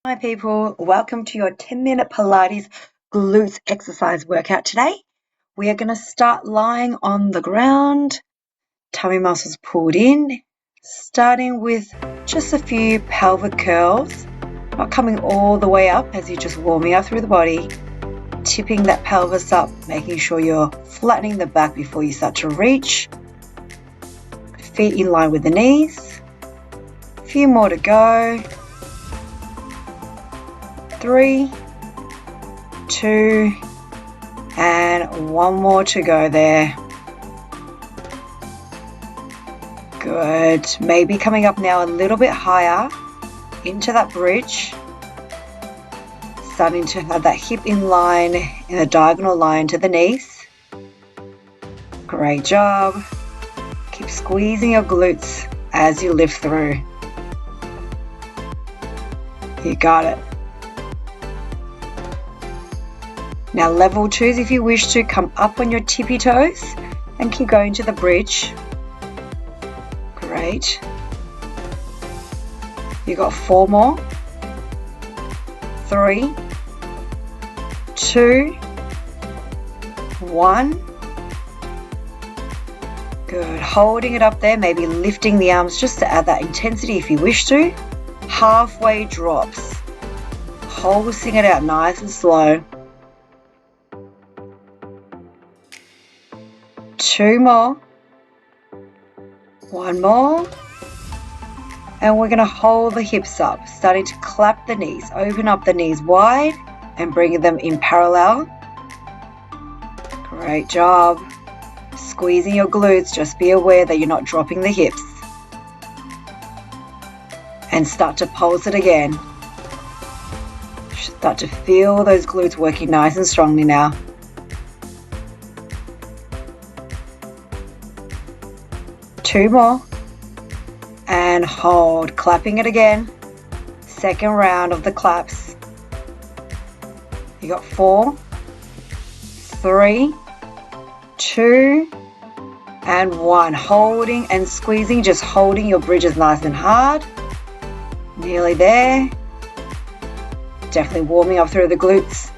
Hi people, welcome to your 10-minute Pilates glutes exercise workout today. We are going to start lying on the ground, tummy muscles pulled in, starting with just a few pelvic curls, not coming all the way up as you're just warming up through the body, tipping that pelvis up, making sure you're flattening the back before you start to reach, feet in line with the knees, a few more to go. 3, 2, and 1 more to go there. Good. Maybe coming up now a little bit higher into that bridge. Starting to have that hip in line in a diagonal line to the knees. Great job. Keep squeezing your glutes as you lift through. You got it. Now level 2s if you wish to, come up on your tippy toes and keep going to the bridge. Great. You got 4 more. 3, 2, 1. Good. Holding it up there, maybe lifting the arms just to add that intensity if you wish to. Halfway drops. Pulsing it out nice and slow. 2 more, 1 more, and we're going to hold the hips up, starting to clap the knees, open up the knees wide and bring them in parallel. Great job. Squeezing your glutes, just be aware that you're not dropping the hips. And start to pulse it again. Start to feel those glutes working nice and strongly now. 2 more, and hold, clapping it again. Second round of the claps. You got 4, 3, 2, and 1. Holding and squeezing, just holding your bridges nice and hard. Nearly there. Definitely warming up through the glutes.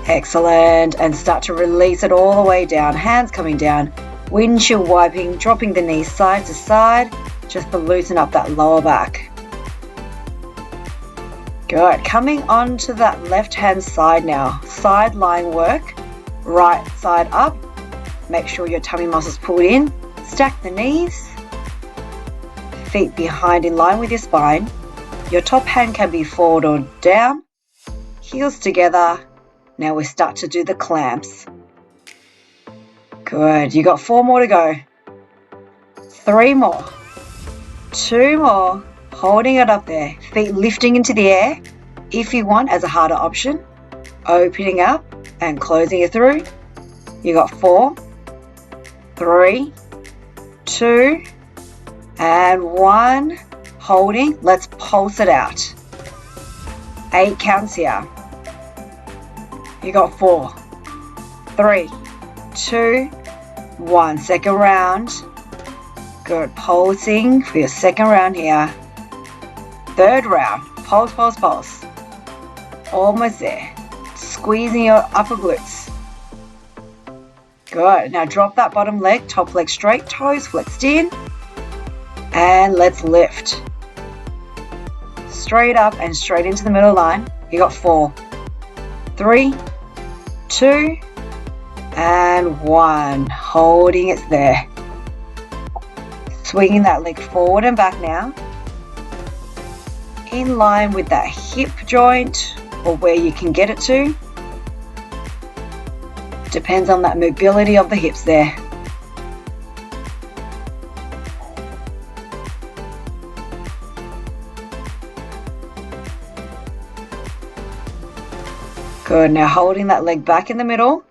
Excellent, and start to release it all the way down, hands coming down, windshield wiping, dropping the knees side to side, just to loosen up that lower back. Good, coming on to that left hand side now, side lying work, right side up, make sure your tummy muscles pulled in, stack the knees, feet behind in line with your spine, your top hand can be forward or down, heels together. Now we start to do the clamps. Good, you got 4 more to go. 3 more. 2 more. Holding it up there. Feet lifting into the air if you want as a harder option. Opening up and closing it through. You got 4, 3, 2, and 1. Holding. Let's pulse it out. 8 counts here. You got 4, 3, 2, 1. Second round. Good. Pulsing for your second round here. Third round. Pulse, pulse, pulse. Almost there. Squeezing your upper glutes. Good. Now drop that bottom leg, top leg straight, toes flexed in. And let's lift. Straight up and straight into the middle line. You got 4, 3, 2, and 1. Holding it there. Swinging that leg forward and back now. In line with that hip joint or where you can get it to. Depends on that mobility of the hips there. Good, now holding that leg back in the middle,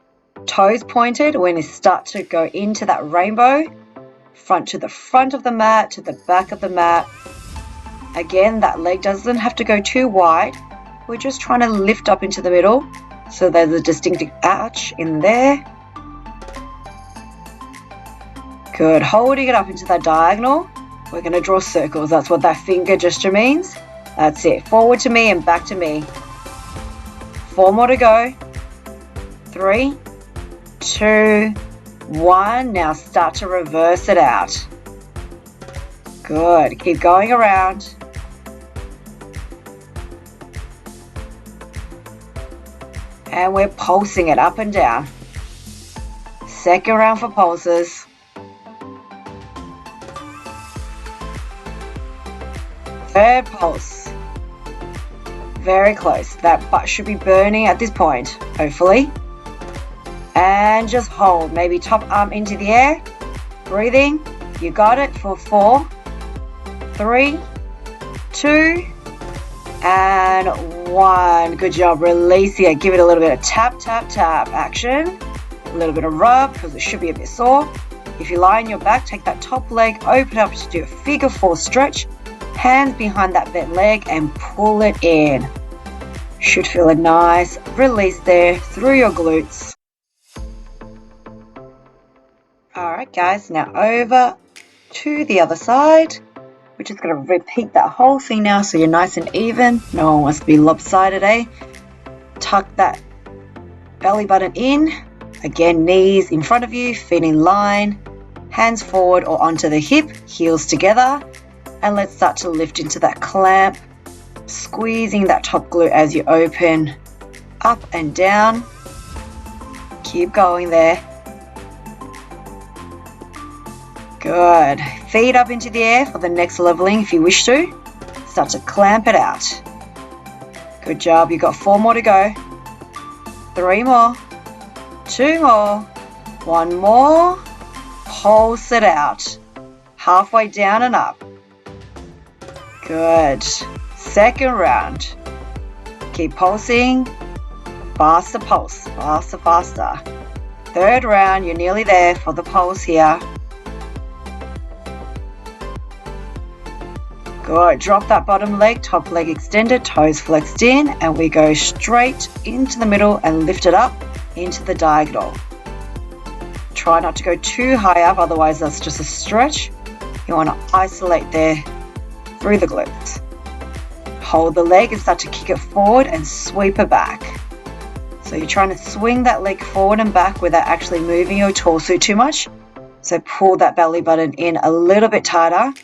toes pointed when you start to go into that rainbow, front to the front of the mat, to the back of the mat. Again, that leg doesn't have to go too wide. We're just trying to lift up into the middle, so there's a distinctive arch in there. Good, holding it up into that diagonal. we're going to draw circles. That's what that finger gesture means. That's it. Forward to me and back to me. 4 more to go. 3, 2, 1. Now start to reverse it out. Good. Keep going around. And we're pulsing it up and down. Second round for pulses. Third pulse. Very close. That butt should be burning at this point, hopefully. And just hold. Maybe top arm into the air. Breathing. You got it for 4, 3, 2, and 1. Good job. Release it. Give it a little bit of tap, tap, tap action. A little bit of rub because it should be a bit sore. If you lie on your back, take that top leg, open up to do a figure 4 stretch. Hands behind that bent leg and pull it in. Should feel a nice release there through your glutes. Alright guys, now over to the other side. We're just going to repeat that whole thing now so you're nice and even. No one wants to be lopsided, eh? Tuck that belly button in. Again, knees in front of you, feet in line. Hands forward or onto the hip, heels together. And let's start to lift into that clamp, squeezing that top glute as you open up and down. Keep going there. Good. Feet up into the air for the next leveling if you wish to. Start to clamp it out. Good job. You've got 4 more to go. 3 more. 2 more. 1 more. Pulse it out. Halfway down and up. Good. Second round. Keep pulsing. Faster pulse. Faster, faster. Third round. You're nearly there for the pulse here. Good. Drop that bottom leg. Top leg extended. Toes flexed in. And we go straight into the middle and lift it up into the diagonal. Try not to go too high up. Otherwise, that's just a stretch. You want to isolate there through the glutes. Hold the leg and start to kick it forward and sweep it back. So you're trying to swing that leg forward and back without actually moving your torso too much. So pull that belly button in a little bit tighter.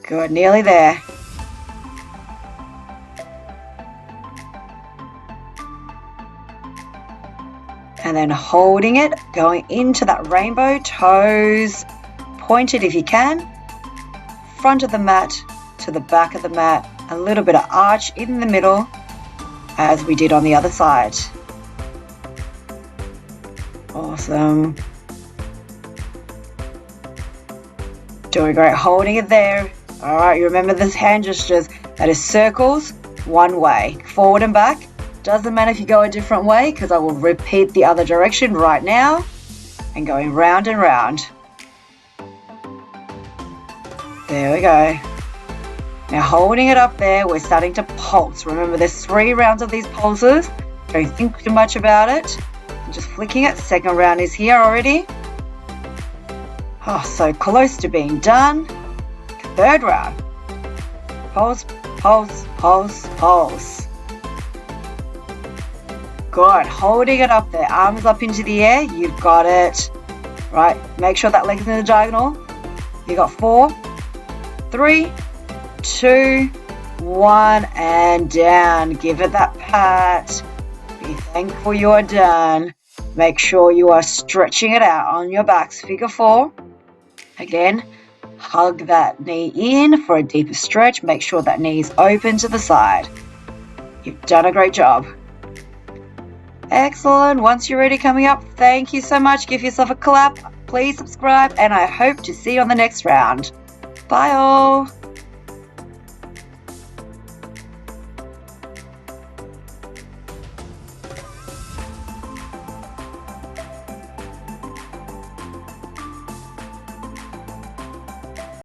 Good, nearly there. And then holding it, going into that rainbow, toes pointed if you can, front of the mat to the back of the mat, a little bit of arch in the middle as we did on the other side. Awesome. Doing great, holding it there. All right, you remember this hand gestures, that is circles one way, forward and back. Doesn't matter if you go a different way because I will repeat the other direction right now and going round and round. There we go. Now holding it up there, we're starting to pulse. Remember there's 3 rounds of these pulses. Don't think too much about it. I'm just flicking it. Second round is here already. Oh, so close to being done. Third round. Pulse, pulse, pulse, pulse. Good. Holding it up there. Arms up into the air. You've got it. Right. Make sure that leg's in the diagonal. You got 4, 3, 2, 1, and down. Give it that pat. Be thankful you are done. Make sure you are stretching it out on your backs. Figure 4. Again, hug that knee in for a deeper stretch. Make sure that knee is open to the side. You've done a great job. Excellent. Once you're ready coming up, thank you so much. Give yourself a clap. Please subscribe, and I hope to see you on the next round. Bye all.